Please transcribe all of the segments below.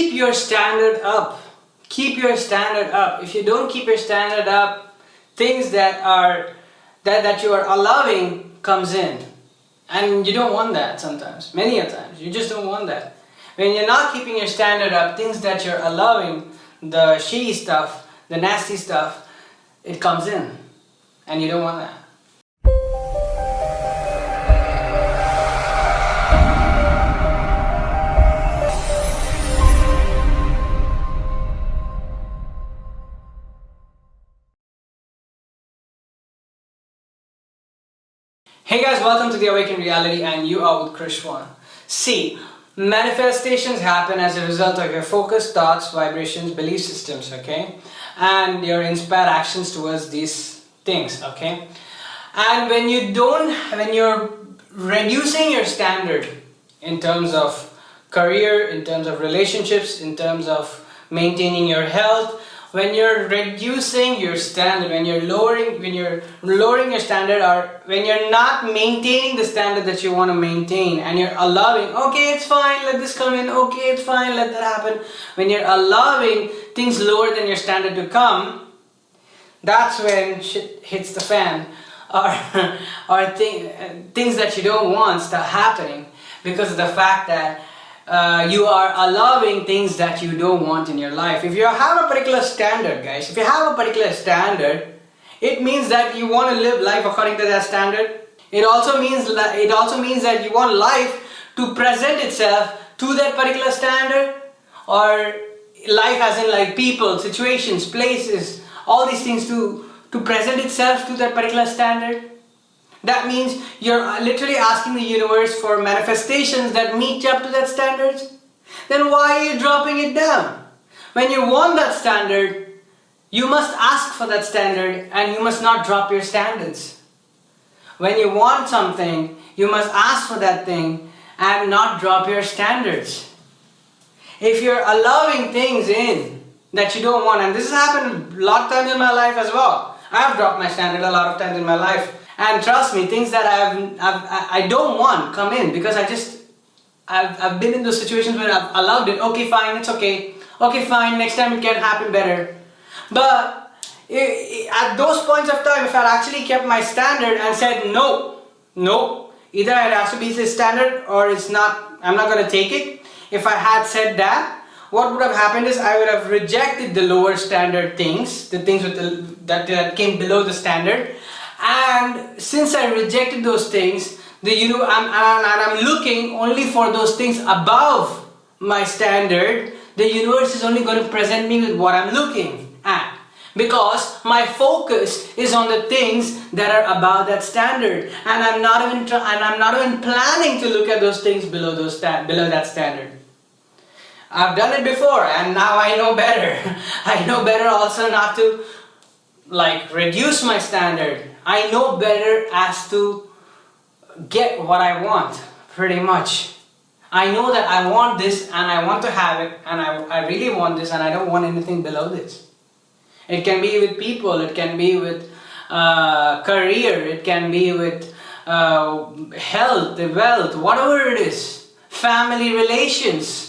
keep your standard up. Keep your standard up. If you don't keep your standard up, things that you are allowing comes in. And you don't want that sometimes. Many a times. You just don't want that. When you're not keeping your standard up, things that you're allowing, the shitty stuff, the nasty stuff, it comes in. And you don't want that. Hey guys, welcome to the Awakened Reality, and you are with Krishwan. See, manifestations happen as a result of your focus, thoughts, vibrations, belief systems, okay? And your inspired actions towards these things, okay? And when you're reducing your standard in terms of career, in terms of relationships, in terms of maintaining your health, when you're reducing your standard, when you're lowering your standard, or when you're not maintaining the standard that you want to maintain, and you're allowing, okay, it's fine, let this come in, okay, it's fine, let that happen. When you're allowing things lower than your standard to come, that's when shit hits the fan, or things that you don't want start happening because of the fact that you are allowing things that you don't want in your life. If you have a particular standard, guys, if you have a particular standard, it means that you want to live life according to that standard. It also means that you want life to present itself to that particular standard, or life as in like people, situations, places, all these things to present itself to that particular standard. That means you're literally asking the universe for manifestations that meet up to that standards. Then why are you dropping it down? When you want that standard, you must ask for that standard, and you must not drop your standards. When you want something, you must ask for that thing and not drop your standards. If you're allowing things in that you don't want, and this has happened a lot of times in my life as well. I have dropped my standard a lot of times in my life. And trust me, things that I don't want come in because I've been in those situations where I've allowed it. Okay, fine, it's okay. Okay, fine, next time it can happen better. But at those points of time, if I actually kept my standard and said no, either it has to be this standard or it's not. I'm not going to take it. If I had said that, what would have happened is I would have rejected the lower standard things, the things that came below the standard. And since I rejected those things, I'm looking only for those things above my standard, the universe is only going to present me with what I'm looking at. Because my focus is on the things that are above that standard, and I'm not even planning to look at those things below that standard. I've done it before, and now I know better. I know better also not to reduce my standard. I know better as to get what I want, pretty much. I know that I want this and I want to have it, and I really want this, and I don't want anything below this. It can be with people, it can be with career, it can be with health, wealth, whatever it is, family relations.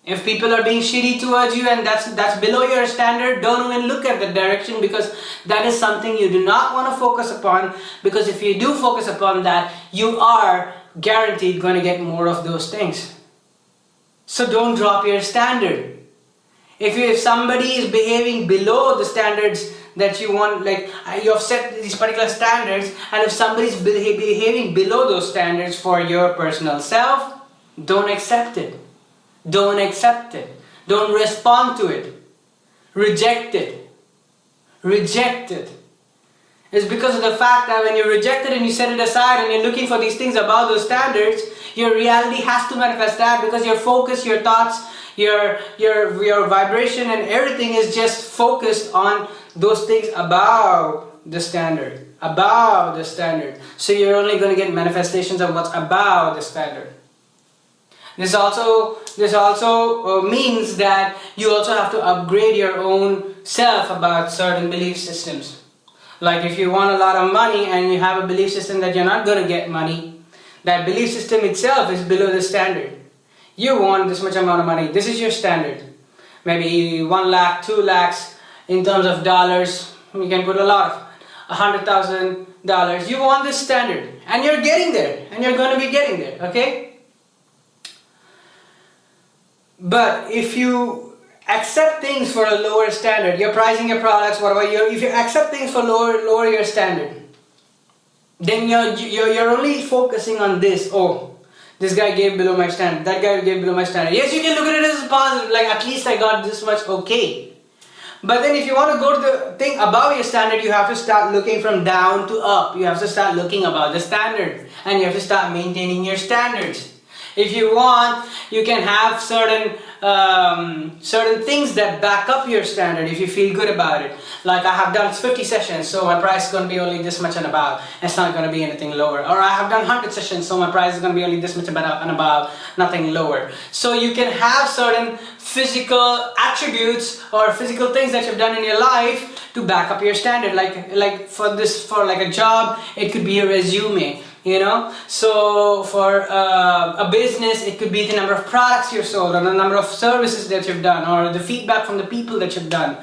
If people are being shitty towards you and that's below your standard, don't even look at that direction, because that is something you do not want to focus upon, because if you do focus upon that, you are guaranteed going to get more of those things. So don't drop your standard. If somebody is behaving below the standards that you want, you have set these particular standards, and if somebody is behaving below those standards for your personal self, don't accept it. Don't accept it. Don't respond to it. Reject it. Reject it. It's because of the fact that when you reject it and you set it aside and you're looking for these things above those standards, your reality has to manifest that, because your focus, your thoughts, your vibration and everything is just focused on those things above the standard. Above the standard. So you're only going to get manifestations of what's above the standard. This also means that you also have to upgrade your own self about certain belief systems. Like if you want a lot of money and you have a belief system that you're not going to get money, that belief system itself is below the standard. You want this much amount of money. This is your standard. Maybe 1 lakh, 2 lakhs in terms of dollars. You can put a lot of $100,000. You want this standard, and you're getting there, and you're going to be getting there. Okay. But if you accept things for a lower standard, you're pricing your products, whatever. If you accept things for lower your standard, then you're only focusing on this. Oh, this guy gave below my standard. That guy gave below my standard. Yes, you can look at it as positive. Like, at least I got this much. Okay. But then if you want to go to the thing above your standard, you have to start looking from down to up. You have to start looking above the standard, and you have to start maintaining your standards. If you want, you can have certain things that back up your standard if you feel good about it. Like, I have done 50 sessions, so my price is going to be only this much and above. It's not going to be anything lower. Or I have done 100 sessions, so my price is going to be only this much and above, nothing lower. So you can have certain physical attributes or physical things that you've done in your life to back up your standard. Like for a job, it could be a resume. You know, so for a business, it could be the number of products you've sold, or the number of services that you've done, or the feedback from the people that you've done,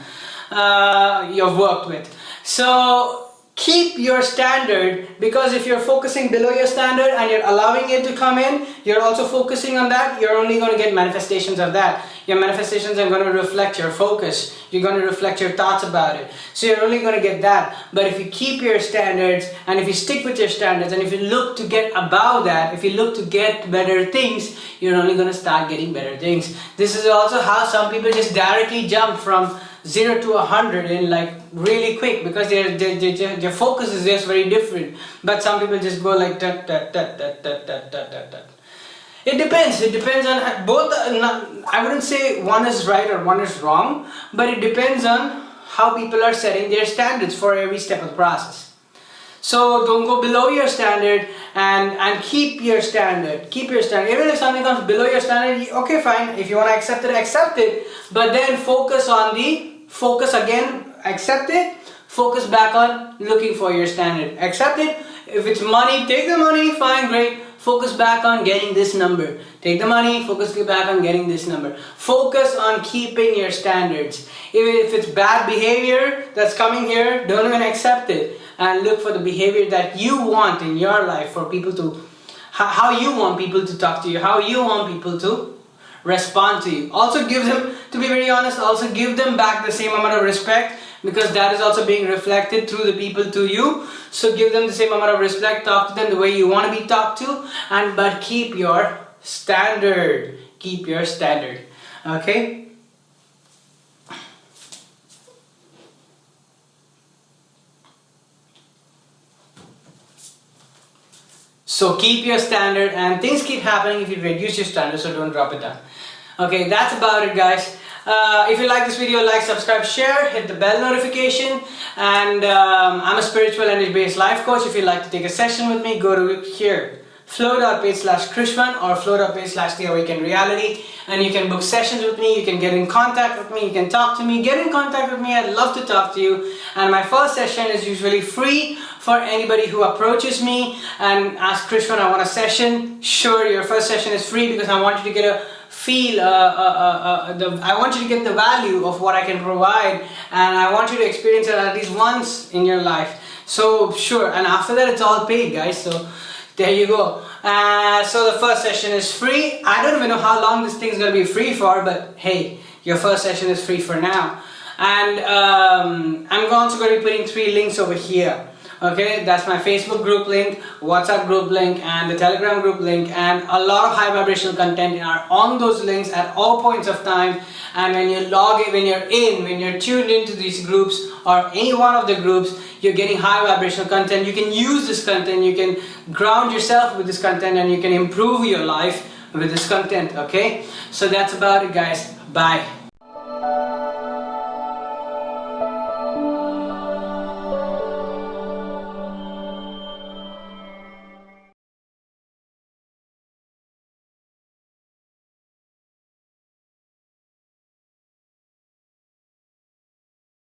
you've worked with. So keep your standard, because if you're focusing below your standard and you're allowing it to come in, you're also focusing on that, you're only going to get manifestations of that. Your manifestations are going to reflect your focus. You're going to reflect your thoughts about it. So you're only going to get that. But if you keep your standards, and if you stick with your standards, and if you look to get above that, if you look to get better things, you're only going to start getting better things. This is also how some people just directly jump from 0 to 100 in like really quick, because their focus is just very different. But some people just go like that. It depends. It depends on both. I wouldn't say one is right or one is wrong, but it depends on how people are setting their standards for every step of the process. So don't go below your standard, and keep your standard. Keep your standard. Even if something comes below your standard, okay, fine. If you want to accept it, accept it. But then focus again. Accept it. Focus back on looking for your standard. Accept it. If it's money, take the money. Fine, great. Focus back on getting this number. Take the money, focus back on getting this number. Focus on keeping your standards. If it's bad behavior that's coming here, don't even accept it. And look for the behavior that you want in your life, for people to, how you want people to talk to you, how you want people to respond to you. Also give them, to be very honest, also give them back the same amount of respect, because that is also being reflected through the people to you. So give them the same amount of respect, talk to them the way you want to be talked to, but keep your standard. Keep your standard. Okay? So keep your standard, and things keep happening if you reduce your standard, so don't drop it down. Okay, that's about it, guys. If you like this video, like, subscribe, share, hit the bell notification. And I'm a spiritual energy-based life coach. If you'd like to take a session with me, go to here, flow.page/Krishman or flow.page/theawakenedreality, and you can book sessions with me. You can get in contact with me. You can talk to me. Get in contact with me. I'd love to talk to you. And my first session is usually free for anybody who approaches me and asks, Krishman, I want a session. Sure, your first session is free, because I want you to get a feel, I want you to get the value of what I can provide, and I want you to experience it at least once in your life. So sure, and after that it's all paid, guys. So there you go. So the first session is free. I don't even know how long this thing's gonna be free for, but hey, your first session is free for now. And I'm also going to be putting 3 links over here. Okay, that's my Facebook group link, WhatsApp group link, and the Telegram group link, and a lot of high vibrational content are on those links at all points of time. And when you log in, when you're tuned into these groups or any one of the groups, you're getting high vibrational content. You can use this content, you can ground yourself with this content, and you can improve your life with this content. Okay, so that's about it, guys. Bye.